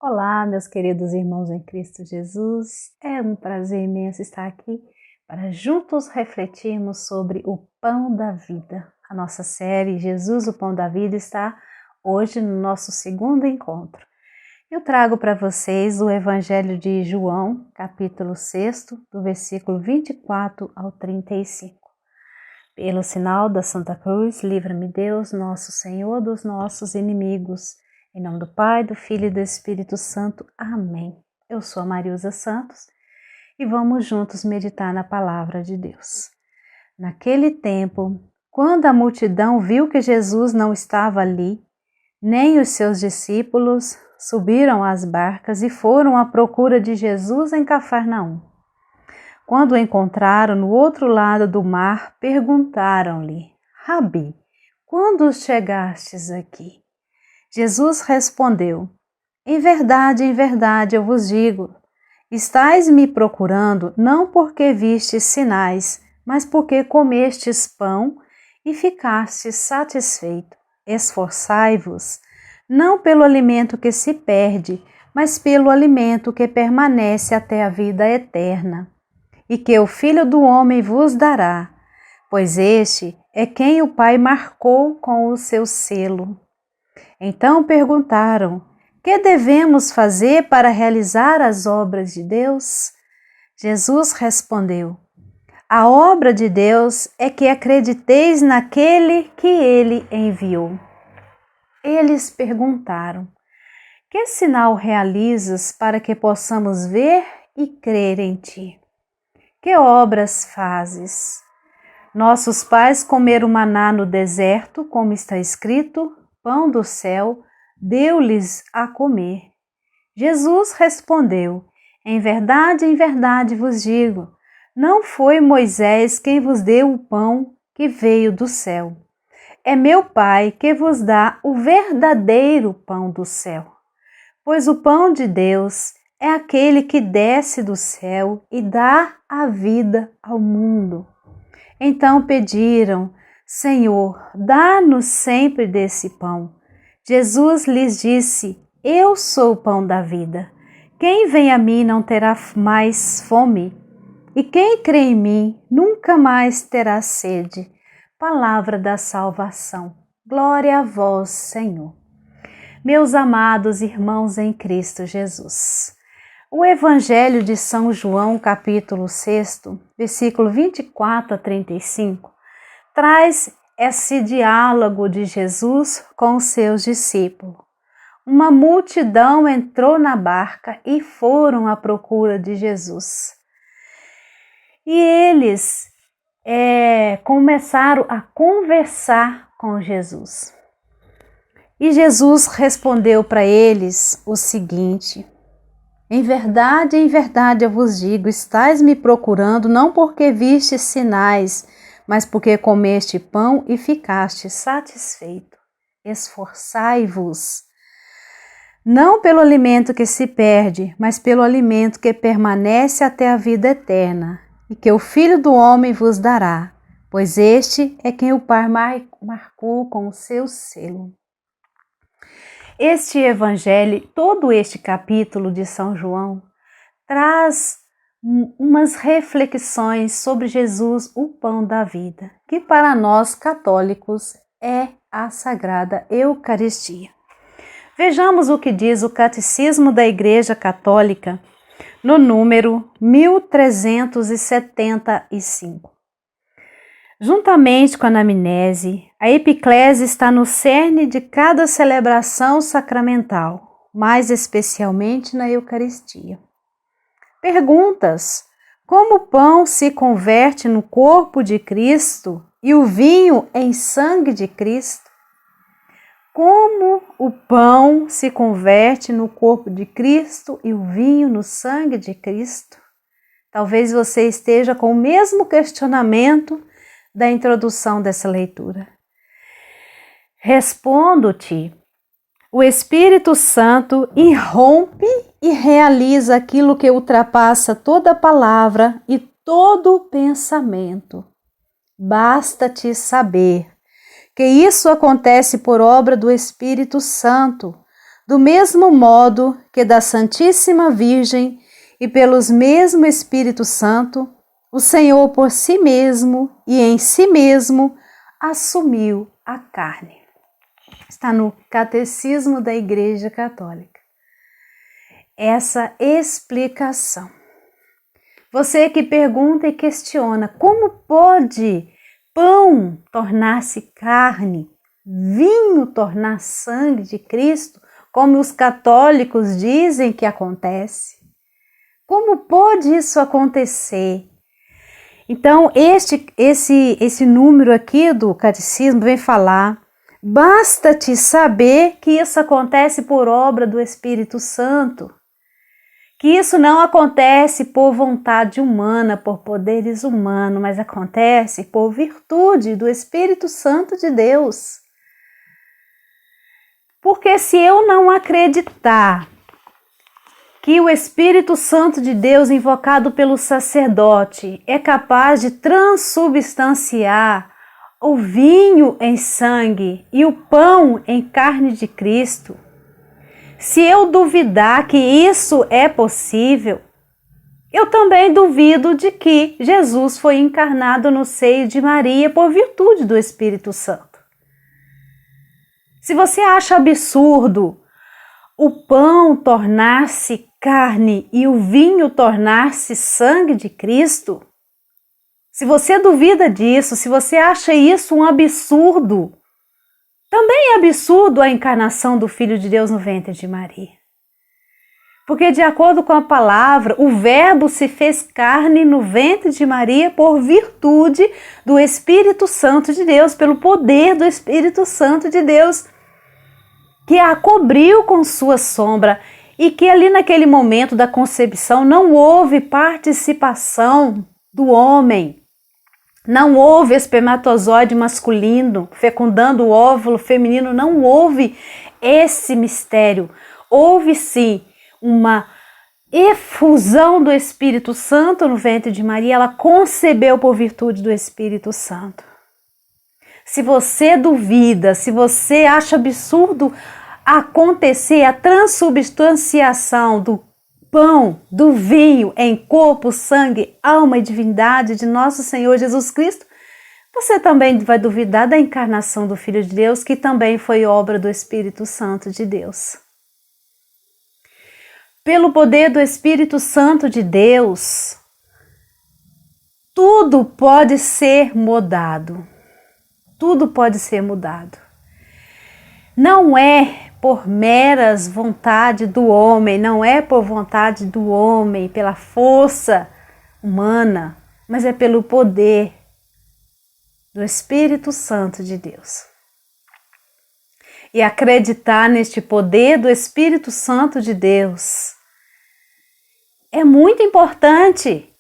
Olá, meus queridos irmãos em Cristo Jesus. É um prazer imenso estar aqui para juntos refletirmos sobre o pão da vida. A nossa série Jesus, o pão da vida, está hoje no nosso segundo encontro. Eu trago para vocês o Evangelho de João, capítulo 6, do versículo 24 ao 35. Pelo sinal da Santa Cruz, livra-me Deus, nosso Senhor, dos nossos inimigos. Em nome do Pai, do Filho e do Espírito Santo. Amém. Eu sou a Mariusa Santos e vamos juntos meditar na Palavra de Deus. Naquele tempo, quando a multidão viu que Jesus não estava ali, nem os seus discípulos, subiram às barcas e foram à procura de Jesus em Cafarnaum. Quando o encontraram no outro lado do mar, perguntaram-lhe: Rabi, quando chegastes aqui? Jesus respondeu: em verdade, eu vos digo, estais me procurando não porque vistes sinais, mas porque comestes pão e ficastes satisfeito. Esforçai-vos, não pelo alimento que se perde, mas pelo alimento que permanece até a vida eterna, e que o Filho do Homem vos dará, pois este é quem o Pai marcou com o seu selo. Então perguntaram: que devemos fazer para realizar as obras de Deus? Jesus respondeu: a obra de Deus é que acrediteis naquele que ele enviou. Eles perguntaram: que sinal realizas para que possamos ver e crer em ti? Que obras fazes? Nossos pais comeram maná no deserto, como está escrito: pão do céu deu-lhes a comer. Jesus respondeu: em verdade vos digo, não foi Moisés quem vos deu o pão que veio do céu. É meu Pai que vos dá o verdadeiro pão do céu. Pois o pão de Deus é aquele que desce do céu e dá a vida ao mundo. Então pediram: Senhor, dá-nos sempre desse pão. Jesus lhes disse: eu sou o pão da vida. Quem vem a mim não terá mais fome, e quem crê em mim nunca mais terá sede. Palavra da salvação. Glória a vós, Senhor. Meus amados irmãos em Cristo Jesus, o Evangelho de São João, capítulo 6, versículo 24 a 35, traz esse diálogo de Jesus com os seus discípulos. Uma multidão entrou na barca e foram à procura de Jesus. E eles começaram a conversar com Jesus. E Jesus respondeu para eles o seguinte: em verdade eu vos digo, estais me procurando não porque vistes sinais, mas porque comeste pão e ficaste satisfeito. Esforçai-vos, não pelo alimento que se perde, mas pelo alimento que permanece até a vida eterna, e que o Filho do Homem vos dará, pois este é quem o Pai marcou com o seu selo. Este evangelho, todo este capítulo de São João, traz umas reflexões sobre Jesus, o pão da vida, que para nós católicos é a Sagrada Eucaristia. Vejamos o que diz o Catecismo da Igreja Católica no número 1375. Juntamente com a anamnese, a epiclese está no cerne de cada celebração sacramental, mais especialmente na Eucaristia. Perguntas: como o pão se converte no corpo de Cristo e o vinho em sangue de Cristo? Como o pão se converte no corpo de Cristo e o vinho no sangue de Cristo? Talvez você esteja com o mesmo questionamento da introdução dessa leitura. Respondo-te: o Espírito Santo irrompe e realiza aquilo que ultrapassa toda palavra e todo pensamento. Basta-te saber que isso acontece por obra do Espírito Santo, do mesmo modo que da Santíssima Virgem e pelos mesmo Espírito Santo, o Senhor por si mesmo e em si mesmo assumiu a carne. Está no Catecismo da Igreja Católica. Essa explicação. Você que pergunta e questiona, como pode pão tornar-se carne, vinho tornar sangue de Cristo, como os católicos dizem que acontece? Como pode isso acontecer? Então, esse número aqui do catecismo vem falar: basta-te saber que isso acontece por obra do Espírito Santo, que isso não acontece por vontade humana, por poderes humanos, mas acontece por virtude do Espírito Santo de Deus. Porque se eu não acreditar que o Espírito Santo de Deus, invocado pelo sacerdote, é capaz de transubstanciar o vinho em sangue e o pão em carne de Cristo, se eu duvidar que isso é possível, eu também duvido de que Jesus foi encarnado no seio de Maria por virtude do Espírito Santo. Se você acha absurdo o pão tornar-se carne e o vinho tornar-se sangue de Cristo, se você duvida disso, se você acha isso um absurdo, também é absurdo a encarnação do Filho de Deus no ventre de Maria. Porque, de acordo com a palavra, o Verbo se fez carne no ventre de Maria por virtude do Espírito Santo de Deus, pelo poder do Espírito Santo de Deus, que a cobriu com sua sombra e que ali naquele momento da concepção não houve participação do homem. Não houve espermatozoide masculino fecundando o óvulo feminino, não houve esse mistério. Houve sim uma efusão do Espírito Santo no ventre de Maria, ela concebeu por virtude do Espírito Santo. Se você duvida, se você acha absurdo acontecer a transubstanciação do pão, do vinho em corpo, sangue, alma e divindade de nosso Senhor Jesus Cristo, você também vai duvidar da encarnação do Filho de Deus, que também foi obra do Espírito Santo de Deus. Pelo poder do Espírito Santo de Deus, tudo pode ser mudado. Tudo pode ser mudado. Não é por meras vontade do homem, não é por vontade do homem, pela força humana, mas é pelo poder do Espírito Santo de Deus. E acreditar neste poder do Espírito Santo de Deus é muito importante,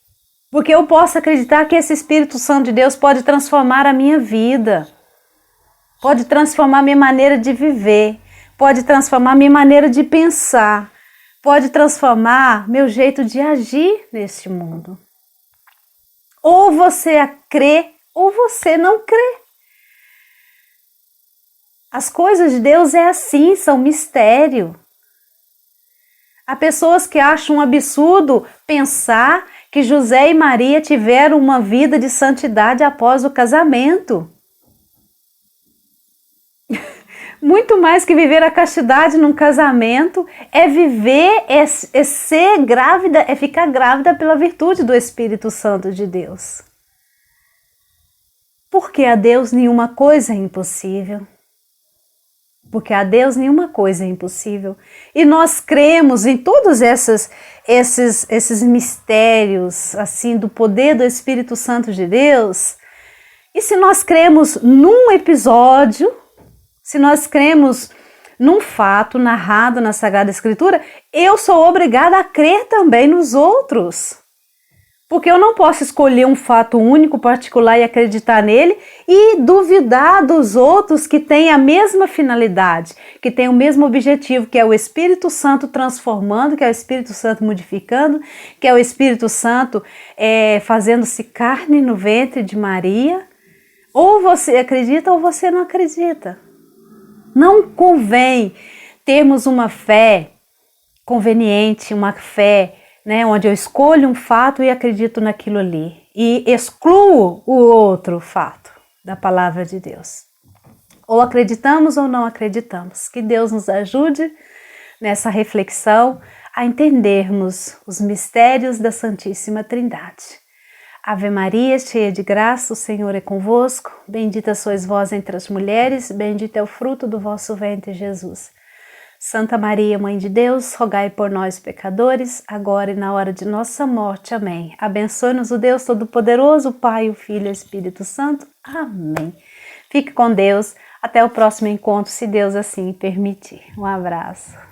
porque eu posso acreditar que esse Espírito Santo de Deus pode transformar a minha vida, pode transformar a minha maneira de viver, pode transformar a minha maneira de pensar, pode transformar meu jeito de agir neste mundo. Ou você crê, ou você não crê. As coisas de Deus é assim, são mistério. Há pessoas que acham um absurdo pensar que José e Maria tiveram uma vida de santidade após o casamento. Muito mais que viver a castidade num casamento, é viver, é ser grávida, é ficar grávida pela virtude do Espírito Santo de Deus. Porque a Deus nenhuma coisa é impossível. Porque a Deus nenhuma coisa é impossível. E nós cremos em todos esses mistérios assim do poder do Espírito Santo de Deus. E se nós cremos num episódio, se nós cremos num fato narrado na Sagrada Escritura, eu sou obrigada a crer também nos outros. Porque eu não posso escolher um fato único, particular e acreditar nele e duvidar dos outros que têm a mesma finalidade, que têm o mesmo objetivo, que é o Espírito Santo transformando, que é o Espírito Santo modificando, que é o Espírito Santo fazendo-se carne no ventre de Maria. Ou você acredita ou você não acredita. Não convém termos uma fé conveniente, uma fé, né, onde eu escolho um fato e acredito naquilo ali e excluo o outro fato da palavra de Deus. Ou acreditamos ou não acreditamos. Que Deus nos ajude nessa reflexão a entendermos os mistérios da Santíssima Trindade. Ave Maria, cheia de graça, o Senhor é convosco. Bendita sois vós entre as mulheres, bendito é o fruto do vosso ventre, Jesus. Santa Maria, Mãe de Deus, rogai por nós, pecadores, agora e na hora de nossa morte. Amém. Abençoe-nos o Deus Todo-Poderoso, o Pai, o Filho e o Espírito Santo. Amém. Fique com Deus. Até o próximo encontro, se Deus assim permitir. Um abraço.